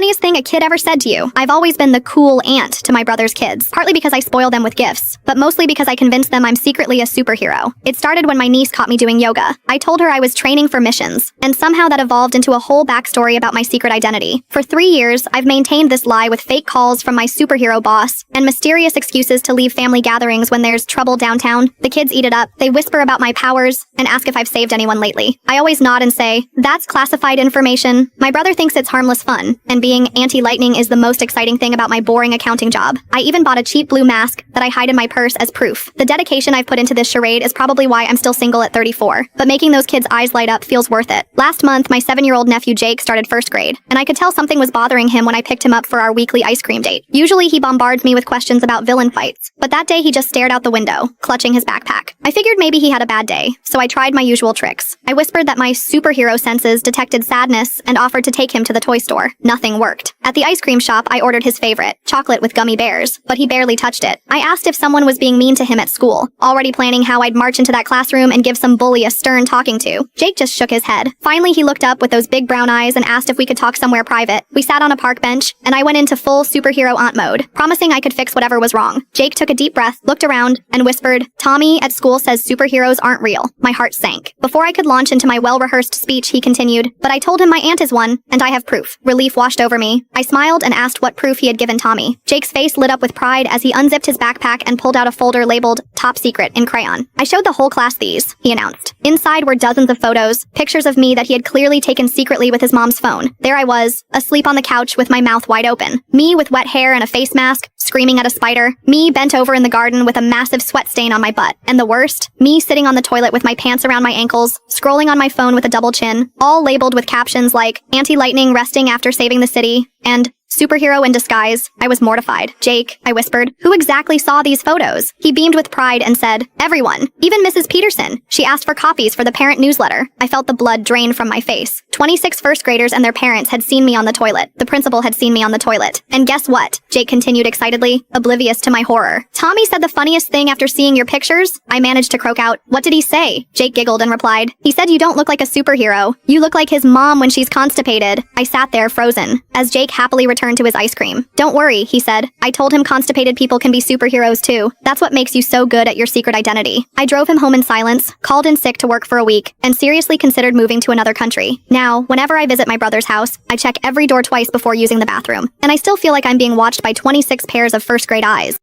funniest thing a kid ever said to you? I've always been the cool aunt to my brother's kids, partly because I spoil them with gifts, but mostly because I convinced them I'm secretly a superhero. It started when my niece caught me doing yoga. I told her I was training for missions, and somehow that evolved into a whole backstory about my secret identity. For 3 years, I've maintained this lie with fake calls from my superhero boss and mysterious excuses to leave family gatherings when there's trouble downtown. The kids eat it up. They whisper about my powers and ask if I've saved anyone lately. I always nod and say, "That's classified information." My brother thinks it's harmless fun, and being anti-lightning is the most exciting thing about my boring accounting job. I even bought a cheap blue mask that I hide in my purse as proof. The dedication I've put into this charade is probably why I'm still single at 34, but making those kids' eyes light up feels worth it. Last month, my 7-year-old nephew Jake started first grade, and I could tell something was bothering him when I picked him up for our weekly ice cream date. Usually he bombards me with questions about villain fights, but that day he just stared out the window, clutching his backpack. I figured maybe he had a bad day, so I tried my usual tricks. I whispered that my superhero senses detected sadness and offered to take him to the toy store. Nothing worked. At the ice cream shop, I ordered his favorite, chocolate with gummy bears, but he barely touched it. I asked if someone was being mean to him at school, already planning how I'd march into that classroom and give some bully a stern talking to. Jake just shook his head. Finally, he looked up with those big brown eyes and asked if we could talk somewhere private. We sat on a park bench, and I went into full superhero aunt mode, promising I could fix whatever was wrong. Jake took a deep breath, looked around, and whispered, "Tommy at school says superheroes aren't real." My heart sank. Before I could launch into my well-rehearsed speech, he continued, "But I told him my aunt is one, and I have proof." Relief washed over me. I smiled and asked what proof he had given Tommy. Jake's face lit up with pride as he unzipped his backpack and pulled out a folder labeled "Top Secret" in crayon. "I showed the whole class these," he announced. Inside were dozens of photos, pictures of me that he had clearly taken secretly with his mom's phone. There I was, asleep on the couch with my mouth wide open. Me with wet hair and a face mask, screaming at a spider. Me bent over in the garden with a massive sweat stain on my butt. And the worst, me sitting on the toilet with my pants around my ankles, scrolling on my phone with a double chin, all labeled with captions like "Anti-lightning resting after saving the city" and "Superhero in disguise." I was mortified. "Jake," I whispered, "who exactly saw these photos?" He beamed with pride and said, "Everyone, even Mrs. Peterson. She asked for copies for the parent newsletter." I felt the blood drain from my face. 26 first graders and their parents had seen me on the toilet. The principal had seen me on the toilet. And guess what? Jake continued excitedly, oblivious to my horror. "Tommy said the funniest thing after seeing your pictures." I managed to croak out, "What did he say?" Jake giggled and replied, "He said you don't look like a superhero. You look like his mom when she's constipated." I sat there frozen, as Jake happily returned to his ice cream. "Don't worry," he said. "I told him constipated people can be superheroes too. That's what makes you so good at your secret identity." I drove him home in silence, called in sick to work for a week, and seriously considered moving to another country. Now, whenever I visit my brother's house, I check every door twice before using the bathroom, and I still feel like I'm being watched by 26 pairs of first-grade eyes.